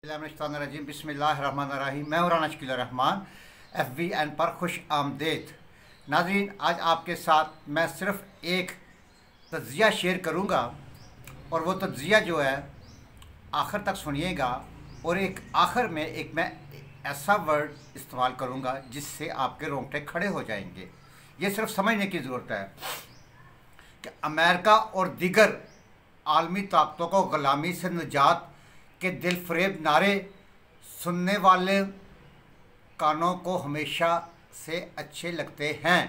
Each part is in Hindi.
रजीम बिस्मिल्लाहिर्रहमानिर्रहीम। मैं राना शकील रहमान FVN पर खुश आमदेद। नाज़रीन, आज आपके साथ मैं सिर्फ़ एक तज्ज़िया शेयर करूँगा और वो तज्ज़िया जो है आखिर तक सुनिएगा। और एक आखिर में मैं ऐसा वर्ड इस्तेमाल करूँगा जिससे आपके रोंगटे खड़े हो जाएंगे। ये सिर्फ समझने की ज़रूरत है कि अमेरिका और दीगर आलमी ताकतों को ग़ुलामी से निजात के दिल फरेब नारे सुनने वाले कानों को हमेशा से अच्छे लगते हैं।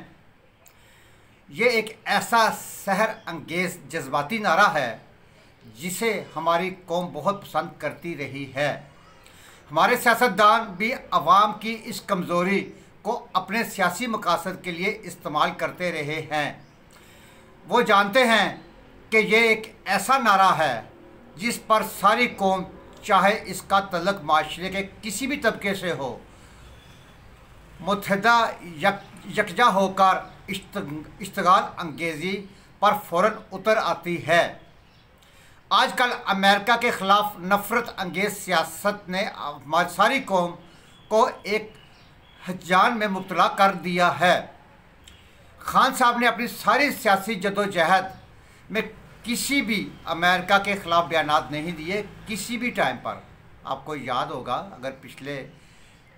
ये एक ऐसा सहर अंगेज़ जज्बाती नारा है जिसे हमारी कौम बहुत पसंद करती रही है। हमारे सियासतदान भी अवाम की इस कमज़ोरी को अपने सियासी मकासद के लिए इस्तेमाल करते रहे हैं। वो जानते हैं कि ये एक ऐसा नारा है जिस पर सारी कौम, चाहे इसका तल्लुक़ माशरे के किसी भी तबके से हो, मुत्तहदा यकजा होकर इश्तिगाल अंगेज़ी पर फ़ौरन उतर आती है। आजकल अमेरिका के ख़िलाफ़ नफ़रत अंगेज़ सियासत ने हमारी सारी कौम को एक हजान में मुब्तला कर दिया है। खान साहब ने अपनी सारी सियासी जदोजहद में किसी भी अमेरिका के ख़िलाफ़ बयानात नहीं दिए। किसी भी टाइम पर आपको याद होगा, अगर पिछले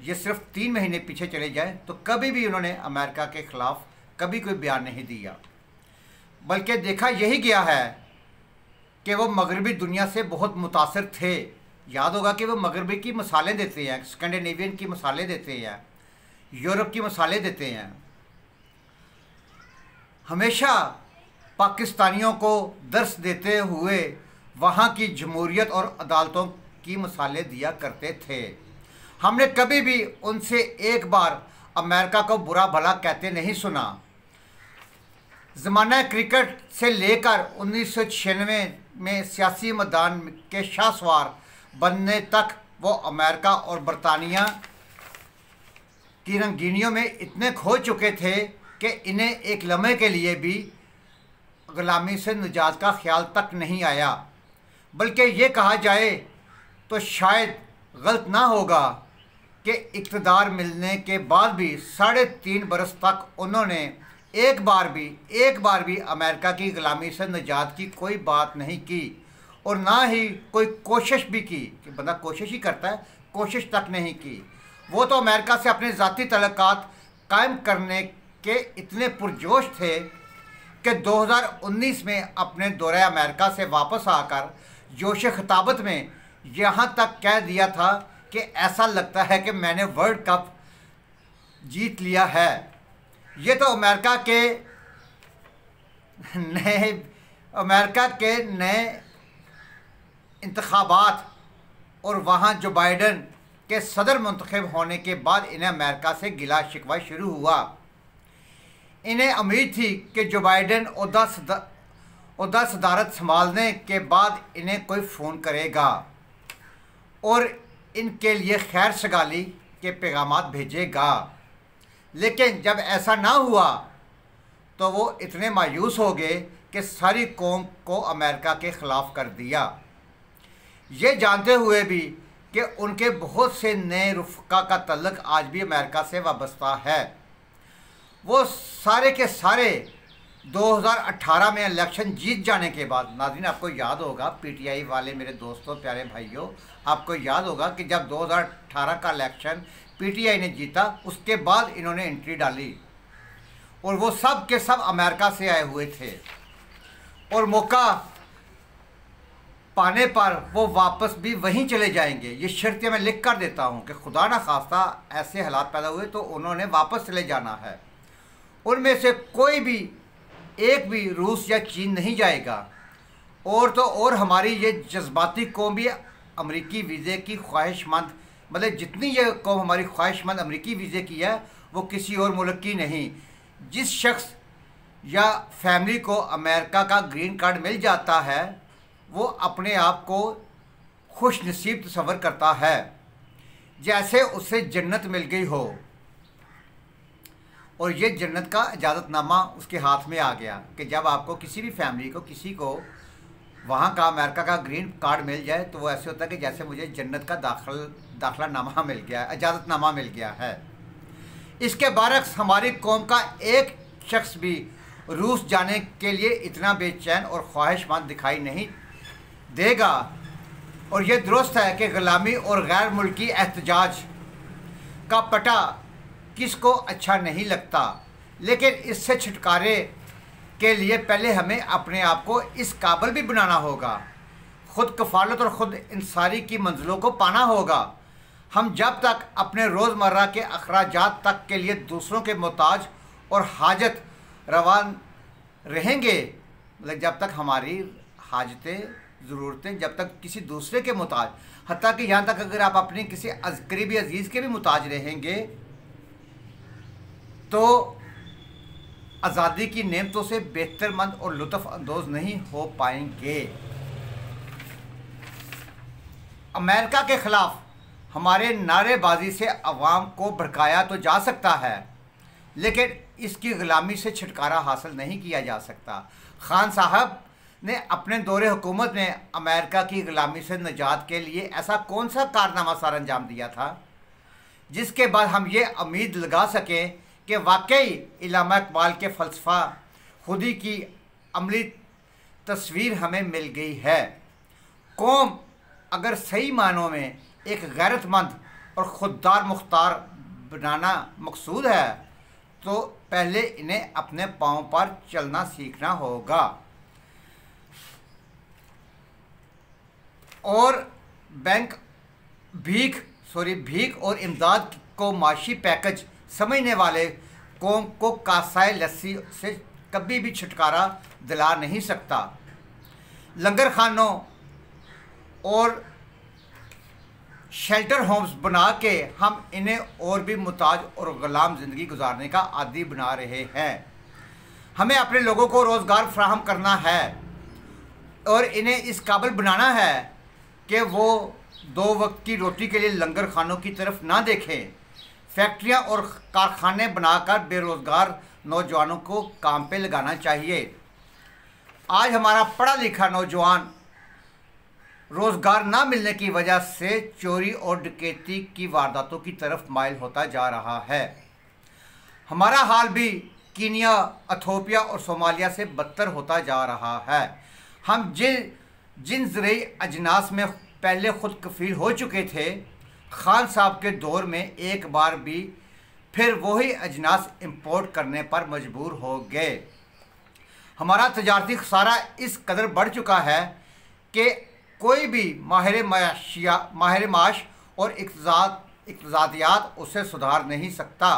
ये सिर्फ 3 महीने पीछे चले जाए तो कभी भी उन्होंने अमेरिका के ख़िलाफ़ कभी कोई बयान नहीं दिया। बल्कि देखा यही गया है कि वो मगरबी दुनिया से बहुत मुतासिर थे। याद होगा कि वो मगरबी की मिसालें देते हैं, स्कैंडिनेवियन की मिसालें देते हैं, यूरोप की मिसालें देते हैं। हमेशा पाकिस्तानियों को दर्स देते हुए वहाँ की जमहूरियत और अदालतों की मिसालें दिया करते थे। हमने कभी भी उनसे एक बार अमेरिका को बुरा भला कहते नहीं सुना। ज़माना क्रिकेट से लेकर 1996 में सियासी मैदान के शाहसवार बनने तक वो अमेरिका और बरतानिया की रंगीनियों में इतने खो चुके थे कि इन्हें एक लम्हे के लिए भी ग़ुलामी से निजात का ख्याल तक नहीं आया। बल्कि ये कहा जाए तो शायद गलत ना होगा कि इक़्तिदार मिलने के बाद भी 3.5 बरस तक उन्होंने एक बार भी अमेरिका की ग़ुलामी से निजात की कोई बात नहीं की और ना ही कोई कोशिश भी की। कि बंदा कोशिश ही करता है, कोशिश तक नहीं की। वो तो अमेरिका से अपने ज़ाती तल्लुकात कायम करने के इतने पुरजोश थे कि 2019 में अपने दौरे अमेरिका से वापस आकर जोश खिताबत में यहाँ तक कह दिया था कि ऐसा लगता है कि मैंने वर्ल्ड कप जीत लिया है। ये तो अमेरिका के नए इंतखाबात और वहाँ जो बाइडन के सदर मुंतखब होने के बाद इन्हें अमेरिका से गिला शिकवा शुरू हुआ। इन्हें उम्मीद थी कि जो बाइडन ओहदा सदारत संभालने के बाद इन्हें कोई फ़ोन करेगा और इनके लिए खैर सगाली के पैगामात भेजेगा। लेकिन जब ऐसा ना हुआ तो वो इतने मायूस हो गए कि सारी कौम को अमेरिका के ख़िलाफ़ कर दिया। ये जानते हुए भी कि उनके बहुत से नए रुफ़का का तल्लुक़ आज भी अमेरिका से वाबस्ता है। वो सारे के सारे 2018 में इलेक्शन जीत जाने के बाद, नाज़रीन आपको याद होगा, PTI वाले मेरे दोस्तों, प्यारे भाइयों, आपको याद होगा कि जब 2018 का इलेक्शन PTI ने जीता उसके बाद इन्होंने एंट्री डाली और वो सब के सब अमेरिका से आए हुए थे और मौका पाने पर वो वापस भी वहीं चले जाएंगे। ये शर्तें मैं लिख कर देता हूँ कि खुदा ना खास्ता ऐसे हालात पैदा हुए तो उन्होंने वापस चले जाना है। उनमें से कोई भी एक भी रूस या चीन नहीं जाएगा। और तो और हमारी ये जज्बाती कौम भी अमरीकी वीज़े की ख्वाहिशमंद, मतलब जितनी ये कौम हमारी ख्वाहिशमंद अमरीकी वीज़े की है वो किसी और मुल्क की नहीं। जिस शख्स या फैमिली को अमेरिका का ग्रीन कार्ड मिल जाता है वो अपने आप को खुश नसीब तस्वर करता है, जैसे उसे जन्नत मिल गई हो और ये जन्नत का इजाज़तनामा उसके हाथ में आ गया कि जब आपको किसी भी फैमिली को, किसी को वहाँ का अमेरिका का ग्रीन कार्ड मिल जाए तो वो ऐसे होता है कि जैसे मुझे जन्नत का दाखला नामा मिल गया है, इजाज़तनामा मिल गया है। इसके बरक्स हमारी कौम का एक शख्स भी रूस जाने के लिए इतना बेचैन और ख्वाहिशमंद दिखाई नहीं देगा। और ये दुरुस्त है कि ग़ुलामी और गैर मुल्की एहतजाज का पटा किसको अच्छा नहीं लगता, लेकिन इससे छुटकारे के लिए पहले हमें अपने आप को इस काबिल भी बनाना होगा, ख़ुद कफ़ालत और ख़ुद इंसारी की मंजिलों को पाना होगा। हम जब तक अपने रोज़मर्रा के अखराजात तक के लिए दूसरों के मोहताज और हाजत रवा रहेंगे, मतलब जब तक हमारी हाजतें ज़रूरतें जब तक किसी दूसरे के मोहताज, हत्ता कि यहाँ तक अगर आप अपने किसी करीबी अजीज़ के भी मोहताज रहेंगे तो आज़ादी की नेमतों से बेहतरमंद और लुत्फ़ अंदोज़ नहीं हो पाएंगे। अमेरिका के ख़िलाफ़ हमारे नारेबाजी से अवाम को भड़काया तो जा सकता है, लेकिन इसकी ग़ुलामी से छुटकारा हासिल नहीं किया जा सकता। खान साहब ने अपने दौरे हुकूमत में अमेरिका की ग़ुलामी से निजात के लिए ऐसा कौन सा कारनामा सर अंजाम दिया था जिसके बाद हम ये उम्मीद लगा सकें कि वाकई इल्लामा इक़बाल के फ़लसफ़ा खुदी की अमली तस्वीर हमें मिल गई है। कौम अगर सही मानों में एक गैरतमंद और खुददार मुख्तार बनाना मकसूद है तो पहले इन्हें अपने पाँव पर चलना सीखना होगा और भीख और इमदाद को माशी पैकेज समझने वाले कौम को कासाए लस्सी से कभी भी छुटकारा दिला नहीं सकता। लंगर खानों और शेल्टर होम्स बना के हम इन्हें और भी मुताज और ग़ुलाम ज़िंदगी गुजारने का आदी बना रहे हैं। हमें अपने लोगों को रोज़गार फराहम करना है और इन्हें इस काबिल बनाना है कि वो 2 वक्त की रोटी के लिए लंगर खानों की तरफ ना देखें। फैक्ट्रियां और कारखाने बनाकर बेरोज़गार नौजवानों को काम पे लगाना चाहिए। आज हमारा पढ़ा लिखा नौजवान रोज़गार ना मिलने की वजह से चोरी और डकैती की वारदातों की तरफ माइल होता जा रहा है। हमारा हाल भी कीनिया, इथियोपिया और सोमालिया से बदतर होता जा रहा है। हम जिन ज़रूरी अजनास में पहले खुद कफ़ील हो चुके थे, खान साहब के दौर में एक बार भी फिर वही अजनास इंपोर्ट करने पर मजबूर हो गए। हमारा तजारती खसारा इस कदर बढ़ चुका है कि कोई भी माहिर माश और इक़्तिसादियात उसे सुधार नहीं सकता।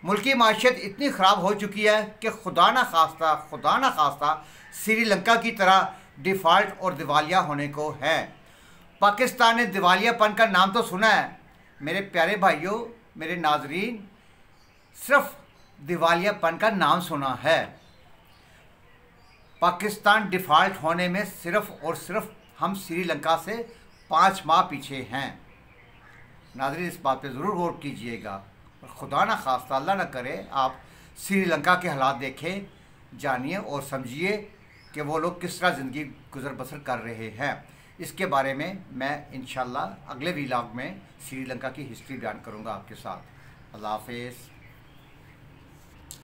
मुल्की माशियत इतनी ख़राब हो चुकी है कि खुदा न खास्ता श्रीलंका की तरह डिफ़ॉल्ट और दिवालिया होने को है। पाकिस्तान ने दिवालियापन का नाम तो सुना है मेरे प्यारे भाइयों, मेरे नाजरीन, सिर्फ दिवालियापन का नाम सुना है। पाकिस्तान डिफ़ॉल्ट होने में सिर्फ और सिर्फ हम श्रीलंका से 5 माह पीछे हैं। नाज़रीन, इस बात पे ज़रूर गौर कीजिएगा और खुदा न खास्ता, अल्लाह न करे, आप श्रीलंका के हालात देखें, जानिए और समझिए कि वो लोग किस तरह ज़िंदगी गुजर बसर कर रहे हैं। इसके बारे में मैं इंशाल्लाह अगले व्लॉग में श्रीलंका की हिस्ट्री बयान करूँगा आपके साथ। अल्लाह हाफ़िज़।